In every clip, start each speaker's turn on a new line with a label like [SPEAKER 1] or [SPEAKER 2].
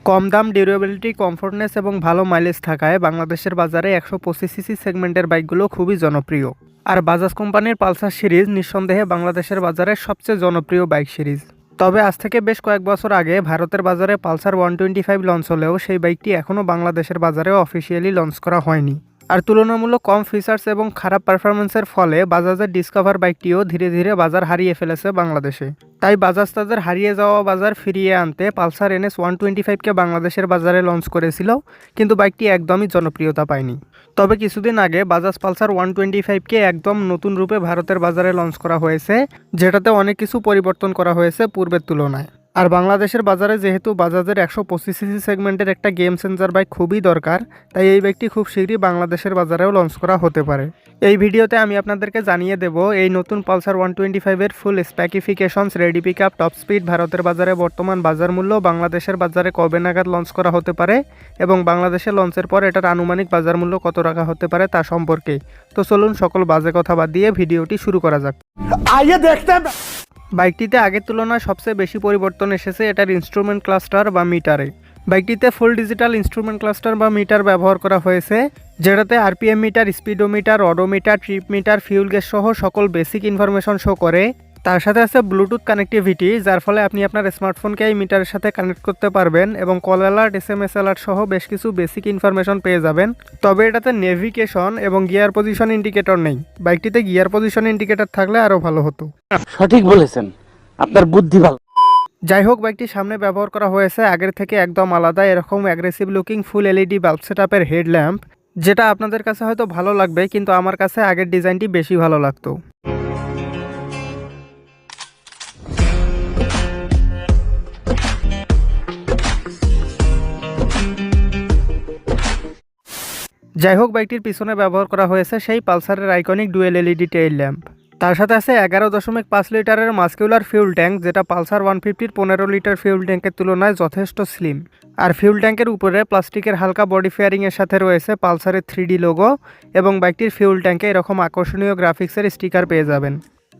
[SPEAKER 1] কম দাম, durability, comfortness এবং ভালো মাইলেজ থাকায় বাংলাদেশের বাজারে 125 সিসি সেগমেন্টের বাইকগুলো খুবই জনপ্রিয়। আর বাজাজ কোম্পানির পালসার সিরিজ নিঃসন্দেহে বাংলাদেশের বাজারে সবচেয়ে জনপ্রিয় বাইক সিরিজ। তবে আজ থেকে বেশ কয়েক বছর আগে ভারতের বাজারে পালসার 125 লঞ্চ হলেও সেই বাইকটি এখনও বাংলাদেশের বাজারে অফিসিয়ালি লঞ্চ করা হয়নি। আর তুলনামূলক কম ফিচার্স এবং খারাপ পারফরমেন্সের ফলে বাজাজের ডিসকভার বাইকটিও ধীরে ধীরে বাজার হারিয়ে ফেলেছে বাংলাদেশে। তাই বাজাজ তাদের হারিয়ে যাওয়া বাজার ফিরিয়ে আনতে পালসার NS 125কে বাংলাদেশের বাজারে লঞ্চ করেছিল, কিন্তু বাইকটি একদমই জনপ্রিয়তা পায়নি। তবে কিছুদিন আগে বাজাজ পালসার 125কে একদম নতুন রূপে ভারতের বাজারে লঞ্চ করা হয়েছে, যেটাতে অনেক কিছু পরিবর্তন করা হয়েছে পূর্বের তুলনায়। আর বাংলাদেশের বাজারে যেহেতু বাজাজের 125 সিসি সেগমেন্টের একটা গেম চেঞ্জার বাইক খুবই দরকার, তাই এই বাইকটি খুব শীঘ্রই বাংলাদেশের বাজারেও লঞ্চ করা হতে পারে। এই ভিডিওতে আমি আপনাদেরকে জানিয়ে দেব এই নতুন পালসার 125-এর full specifications, ready pick up, top speed, ভারতের বাজারে বর্তমান বাজার মূল্য, বাংলাদেশের বাজারে কবে নাগাদ লঞ্চ করা হতে পারে এবং বাংলাদেশে লঞ্চের পর এটার আনুমানিক বাজার মূল্য কত টাকা হতে পারে তা সম্পর্কে। তো চলুন সকল বাজে কথা বাদ দিয়ে ভিডিওটি শুরু করা যাক।
[SPEAKER 2] आइए देखते हैं।
[SPEAKER 1] বাইকটিতে আগের তুলনায় সবচেয়ে বেশি পরিবর্তন এসেছে এটার ইনস্ট্রুমেন্ট ক্লাস্টার বা মিটারে। বাইকটিতে ফুল ডিজিটাল ইনস্ট্রুমেন্ট ক্লাস্টার বা মিটার ব্যবহার করা হয়েছে, যেটাতে RPM meter, speedometer, odometer, trip meter, fuel gauge সহ সকল বেসিক ইনফরমেশন শো করে। তার সাথে আছে ব্লুটুথ কানেক্টিভিটি, যার ফলে আপনি আপনার স্মার্টফোনকে এই মিটারের সাথে কানেক্ট করতে পারবেন এবং কল অ্যালার্ট, SMS অ্যালার্ট সহ বেশ কিছু বেসিক ইনফরমেশন পেয়ে যাবেন। তবে এটাতে নেভিগেশন এবং গিয়ার পজিশন ইন্ডিকেটর নেই। বাইকটিতে গিয়ার পজিশন ইন্ডিকেটর থাকলে আরও ভালো হতো।
[SPEAKER 2] সঠিক বলেছেন, আপনার বুদ্ধি ভালো।
[SPEAKER 1] যাই হোক, বাইকটি সামনে ব্যবহার করা হয়েছে আগের থেকে একদম আলাদা এরকম অ্যাগ্রেসিভ লুকিং ফুল LED বাল্ব সেটআপের হেডল্যাম্প, যেটা আপনাদের কাছে হয়তো ভালো লাগবে, কিন্তু আমার কাছে আগের ডিজাইনটি বেশি ভালো লাগতো। যাই হোক, বাইকটির পিছনে ব্যবহার করা হয়েছে সেই পালসারের iconic dual LED tail lamp. তার সাথে আছে 11.5 লিটারের মাস্কুলার ফিউল ট্যাঙ্ক, যেটা পালসার 150-র 15 লিটার ফিউল ট্যাঙ্কের তুলনায় যথেষ্ট স্লিম। আর ফিউল ট্যাঙ্কের উপরে প্লাস্টিকের হালকা বডি ফেয়ারিংয়ের সাথে রয়েছে পালসারের 3D লোগো এবং বাইকটির ফিউল ট্যাঙ্কে এরকম আকর্ষণীয় গ্রাফিক্সের স্টিকার পেয়ে যাবেন।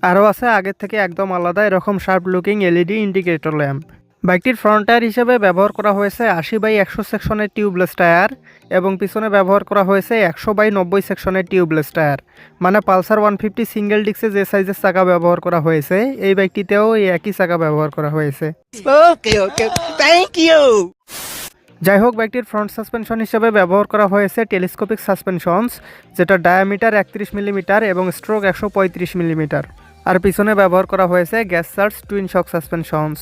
[SPEAKER 1] আরও আছে আগের থেকে একদম আলাদা এরকম sharp looking LED indicator lamp. বাইকটির ফ্রন্ট টায়ার হিসেবে ব্যবহার করা হয়েছে 80/100 সেকশনের টিউবলেস টায়ার এবং পিছনে ব্যবহার করা হয়েছে 100/90 সেকশনের টিউবলেস টায়ার। মানে পালসার 150 সিঙ্গেল ডিস্কে যে সাইজের চাকা ব্যবহার করা হয়েছে, এই বাইকটিতেও এই একই চাকা ব্যবহার করা হয়েছে।
[SPEAKER 2] ওকে ওকে, থ্যাংক ইউ।
[SPEAKER 1] যাই হোক, বাইকটির ফ্রন্ট সাসপেনশন হিসেবে ব্যবহার করা হয়েছে টেলিস্কোপিক সাসপেনশনস, যেটা ডায়ামিটার 31 মিলিমিটার এবং স্ট্রোক 135 মিলিমিটার। আর পিছনে ব্যবহার করা হয়েছে গ্যাস সার্জ টুইন শক সাসপেনশনস।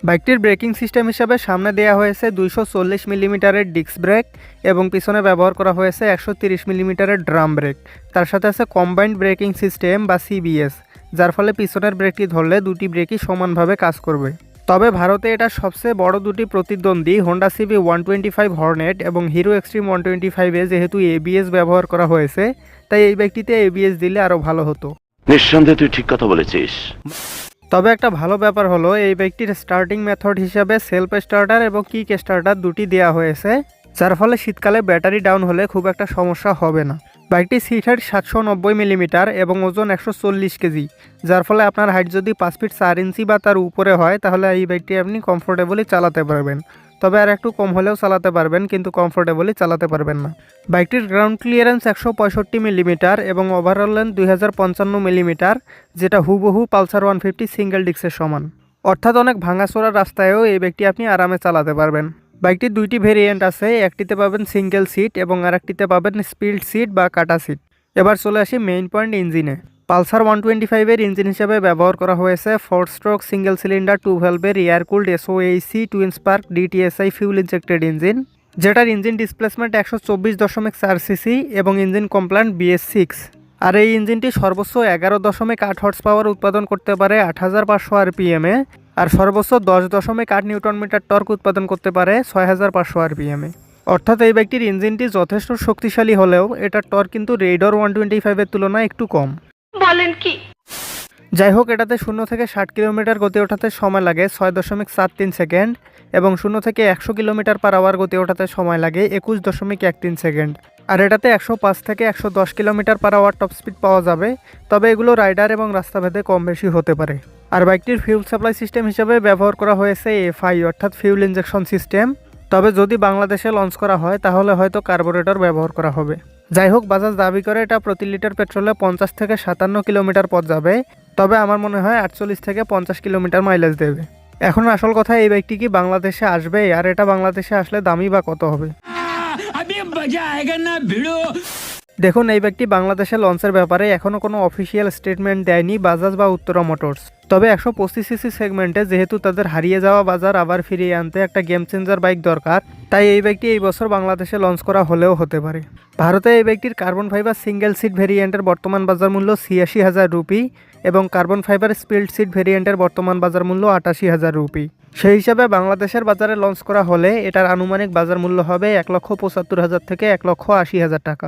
[SPEAKER 1] বাইকটির ব্রেকিং সিস্টেম হিসাবে সামনে দেওয়া হয়েছে 240 মিলিমিটারের ডিস্ক ব্রেক এবং পিছনে ব্যবহার করা হয়েছে 130 মিলিমিটারের ড্রাম ব্রেক। তার সাথে আছে কম্বাইন্ড ব্রেকিং সিস্টেম বা CBS, যার ফলে পিছনের ব্রেকটি ধরলে দুটি ব্রেকই সমানভাবে কাজ করবে। তবে ভারতে এটা সবচেয়ে বড় দুটি প্রতিদ্বন্দ্বী হোন্ডা CB 125 হর্নেট এবং হিরো এক্সট্রিম 125-এ যেহেতু ABS ব্যবহার করা হয়েছে, তাই এই বাইকটিতে ABS দিলে আরও ভালো হতো।
[SPEAKER 3] নিঃসন্দেহে তুই ঠিক কথা বলেছিস।
[SPEAKER 1] তবে একটা ভালো ব্যাপার হলো এই বাইকটির স্টার্টিং মেথড হিসাবে সেলফ স্টার্টার এবং কিক স্টার্টার দুটি দেওয়া হয়েছে, যার ফলে শীতকালে ব্যাটারি ডাউন হলে খুব একটা সমস্যা হবে না। বাইকটি সিট হাইট 790 মিলিমিটার এবং ওজন 140 কেজি, যার ফলে আপনার হাইট যদি 5 ফিট 4 ইঞ্চি বা তার উপরে হয় তাহলে এই বাইকটি আপনি কমফোর্টেবলি চালাতে পারবেন। তবে আর একটু কম হলেও চালাতে পারবেন, কিন্তু কমফোর্টেবলি চালাতে পারবেন না। বাইকটির গ্রাউন্ড ক্লিয়ারেন্স 165 মিলিমিটার এবং ওভারঅল লেন্থ 2055 মিলিমিটার, যেটা হুবহু পালসার 150 সিঙ্গেল ডিস্কের সমান। অর্থাৎ অনেক ভাঙাচোরা রাস্তায়ও এই বাইকটি আপনি আরামে চালাতে পারবেন। বাইকটির দুইটি ভেরিয়েন্ট আছে, একটিতে পাবেন সিঙ্গেল সিট এবং আরেকটিতে পাবেন স্পিড সিট বা কাটা সিট। এবার চলে আসি মেইন পয়েন্ট, ইঞ্জিনে। পালসার 125-এর ইঞ্জিন হিসেবে ব্যবহার করা হয়েছে 4 স্ট্রোক সিঙ্গেল সিলিন্ডার 2 ভ্যালভের air cooled SOAC twin spark DTSI fuel injected engine, যেটার ইঞ্জিন ডিসপ্লেসমেন্ট 124.4 সিসি এবং ইঞ্জিন কমপ্লায়েন্ট BS6। আর এই ইঞ্জিনটি সর্বোচ্চ 11.8 হর্স পাওয়ার উৎপাদন করতে পারে 8500 RPM-এ আর সর্বোচ্চ 10.8 নিউটন মিটার টর্ক উৎপাদন করতে পারে 6500 RPM-এ। অর্থাৎ এই বাইকটির ইঞ্জিনটি যথেষ্ট শক্তিশালী হলেও এটার টর্ক কিন্তু রেইডর 125-এর তুলনায় একটু কম।
[SPEAKER 4] বলেন কি?
[SPEAKER 1] যাই হোক, এটাতে 0 থেকে 60 কিলোমিটার গতি ওঠাতে সময় লাগে 6.73 সেকেন্ড এবং 0 থেকে 100 কিলোমিটার পার আওয়ার গতি ওঠাতে সময় লাগে 21.13 সেকেন্ড। আর এটাতে 105 থেকে 110 kilometre per hour top speed পাওয়া যাবে, তবে এগুলো রাইডার এবং রাস্তাভেদে কম বেশি হতে পারে। আর বাইকটির ফিউল সাপ্লাই সিস্টেম হিসেবে ব্যবহার করা হয়েছে FI অর্থাৎ ফিউল ইনজেকশন সিস্টেম। তবে যদি বাংলাদেশে লঞ্চ করা হয় তাহলে হয়তো কার্বোরেটর ব্যবহার করা হবে। যাই হোক, বাজাজ দাবি করে এটা প্রতি লিটার পেট্রোলে 50 থেকে 57 কিলোমিটার পথ যাবে, তবে আমার মনে হয় 48 থেকে 50 কিলোমিটার মাইলেজ দেবে। এখন আসল কথা, এই বাইকটি কি বাংলাদেশে আসবে, আর এটা বাংলাদেশে আসলে দামই বা কত হবে। দেখুন, এই বাইকটি বাংলাদেশে লঞ্চের ব্যাপারে এখনও কোনো অফিসিয়াল স্টেটমেন্ট দেয়নি বাজাজ বা উত্তরা মোটরস। তবে 125 সিসি সেগমেন্টে যেহেতু তাদের হারিয়ে যাওয়া বাজার আবার ফিরিয়ে আনতে একটা গেম চেঞ্জার বাইক দরকার, তাই এই বাইকটি এই বছর বাংলাদেশে লঞ্চ করা হলেও হতে পারে। ভারতে এই বাইকটির কার্বন ফাইবার সিঙ্গেল সিট ভেরিয়েন্টের বর্তমান বাজার মূল্য 86,000 রুপি এবং কার্বন ফাইবার স্পিল্ড সিট ভেরিয়েন্টের বর্তমান বাজার মূল্য 88,000 রুপি। সেই হিসাবে বাংলাদেশের বাজারে লঞ্চ করা হলে এটার আনুমানিক বাজার মূল্য হবে 1,75,000 থেকে 1,80,000 টাকা।